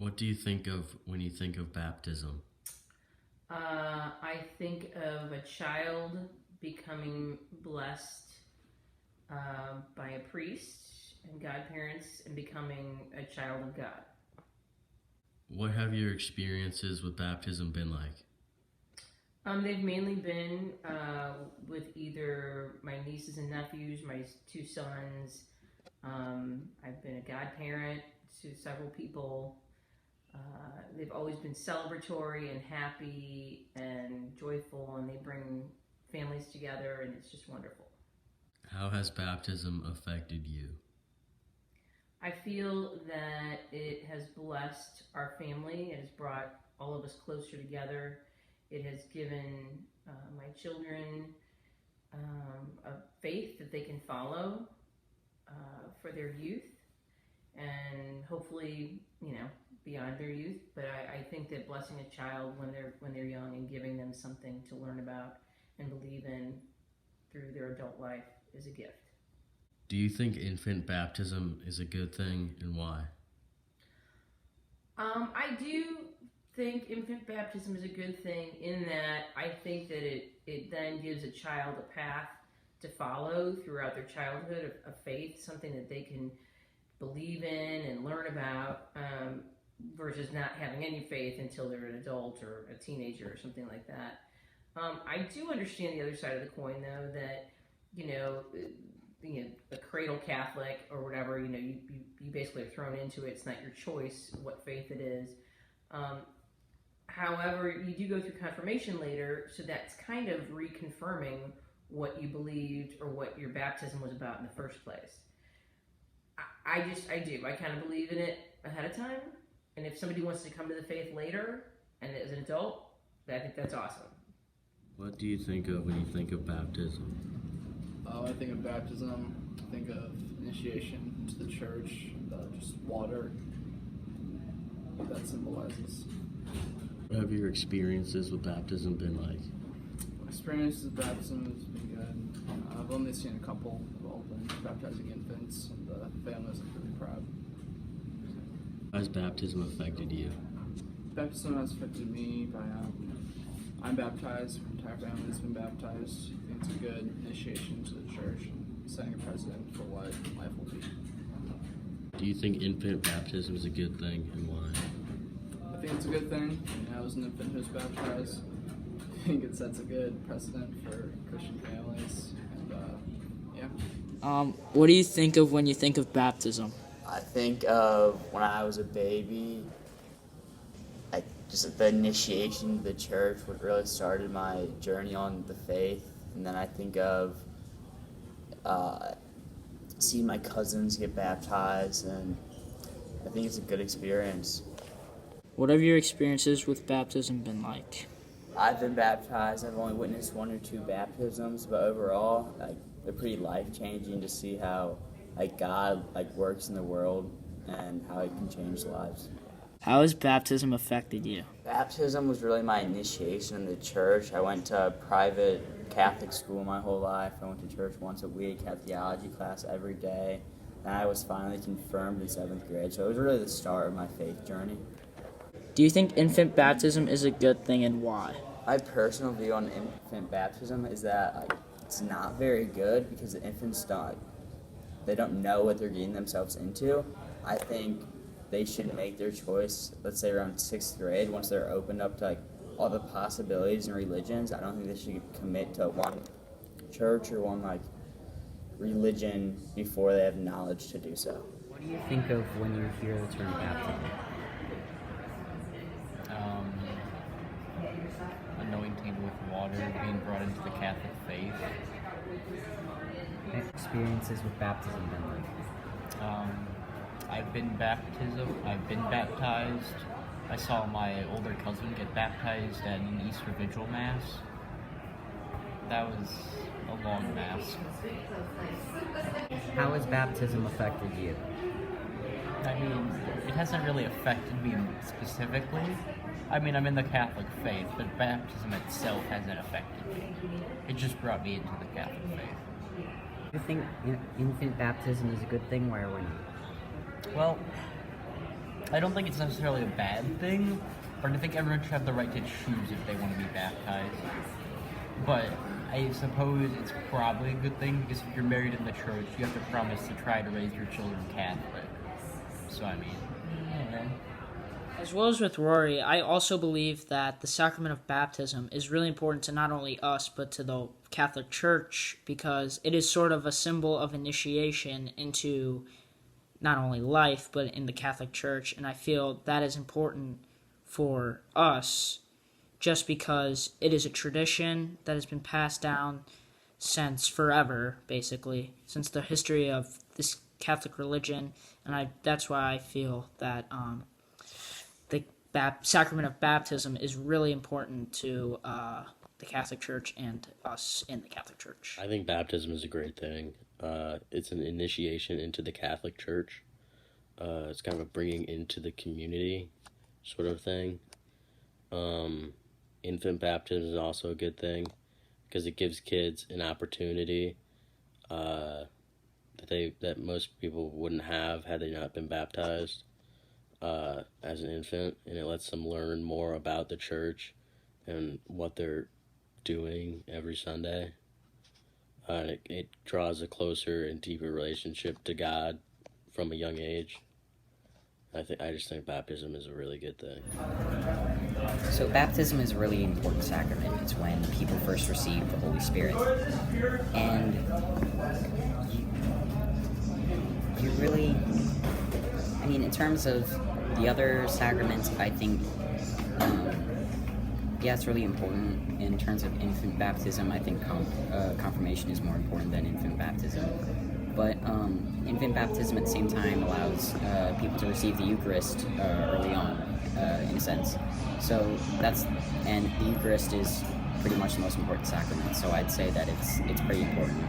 What do you think of when you think of baptism? I think of a child becoming blessed by a priest and godparents and becoming a child of God. What have your experiences with baptism been like? They've mainly been with either my nieces and nephews, my two sons. I've been a godparent to several people. They've always been celebratory and happy and joyful, and they bring families together, and it's just wonderful. How has baptism affected you? I feel that it has blessed our family. It has brought all of us closer together. It has given my children a faith that they can follow for their youth, and hopefully, beyond their youth. But I think that blessing a child when they're young and giving them something to learn about and believe in through their adult life is a gift. Do you think infant baptism is a good thing, and why? I do think infant baptism is a good thing in that I think that it then gives a child a path to follow throughout their childhood, a faith, something that they can believe in and learn about, versus not having any faith until they're an adult or a teenager or something like that. I do understand the other side of the coin, though, that a cradle Catholic or whatever, you basically are thrown into it. It's not your choice what faith it is. However, you do go through confirmation later, so that's kind of reconfirming what you believed or what your baptism was about in the first place. I do. I kind of believe in it ahead of time, and if somebody wants to come to the faith later and as an adult, I think that's awesome. What do you think of when you think of baptism? When I think of baptism, I think of initiation to the church, just water. What that symbolizes. What have your experiences with baptism been like? Experiences with baptism has been good. I've only seen a couple who've all been baptizing infants, and the families are really proud. How has baptism affected you? Baptism has affected me by I'm baptized, my entire family has been baptized. I think it's a good initiation to the church and setting a precedent for what life will be. Do you think infant baptism is a good thing, and why? I think it's a good thing. I was an infant who was baptized. I think it sets a good precedent for Christian families, and yeah. What do you think of when you think of baptism? I think of when I was a baby, just the initiation to the church, what really started my journey on the faith. And then I think of seeing my cousins get baptized, and I think it's a good experience. What have your experiences with baptism been like? I've been baptized. I've only witnessed 1 or 2 baptisms, but overall, they're pretty life-changing to see how God works in the world and how it can change lives. How has baptism affected you? Baptism was really my initiation in the church. I went to a private Catholic school my whole life. I went to church once a week, had theology class every day, and I was finally confirmed in 7th grade. So it was really the start of my faith journey. Do you think infant baptism is a good thing, and why? My personal view on infant baptism is that it's not very good because the infants don't know what they're getting themselves into. I think they should make their choice, let's say around 6th grade, once they're opened up to all the possibilities and religions. I don't think they should commit to one church or one religion before they have knowledge to do so. What do you think of when you hear the term baptism? Anointing with water, being brought into the Catholic faith. What experiences with baptism been like? I've been baptized. I saw my older cousin get baptized at an Easter Vigil Mass. That was a long Mass. How has baptism affected you? I mean, it hasn't really affected me specifically. I mean, I'm in the Catholic faith, but baptism itself hasn't affected me. It just brought me into the Catholic faith. Do you think infant baptism is a good thing? Why or why not? Well, I don't think it's necessarily a bad thing, but I think everyone should have the right to choose if they want to be baptized. But I suppose it's probably a good thing because if you're married in the church, you have to promise to try to raise your children Catholic. So, I mean, yeah. As well as with Rory, I also believe that the sacrament of baptism is really important to not only us, but to the Catholic Church, because it is sort of a symbol of initiation into not only life, but in the Catholic Church. And I feel that is important for us just because it is a tradition that has been passed down since forever, basically, since the history of this Catholic religion. And that's why I feel that the sacrament of baptism is really important to the Catholic Church and us in the Catholic Church. I think baptism is a great thing. It's an initiation into the Catholic Church. It's kind of a bringing into the community sort of thing. Infant baptism is also a good thing because it gives kids an opportunity that most people wouldn't have had they not been baptized as an infant, and it lets them learn more about the church and what they're doing every Sunday. It draws a closer and deeper relationship to God from a young age. I just think baptism is a really good thing. So baptism is a really important sacrament. It's when people first receive the Holy Spirit. And you really, I mean, in terms of the other sacraments, I think, yeah, it's really important. In terms of infant baptism, I think confirmation is more important than infant baptism. But infant baptism at the same time allows people to receive the Eucharist early on, in a sense. So and the Eucharist is pretty much the most important sacrament. So I'd say that it's pretty important.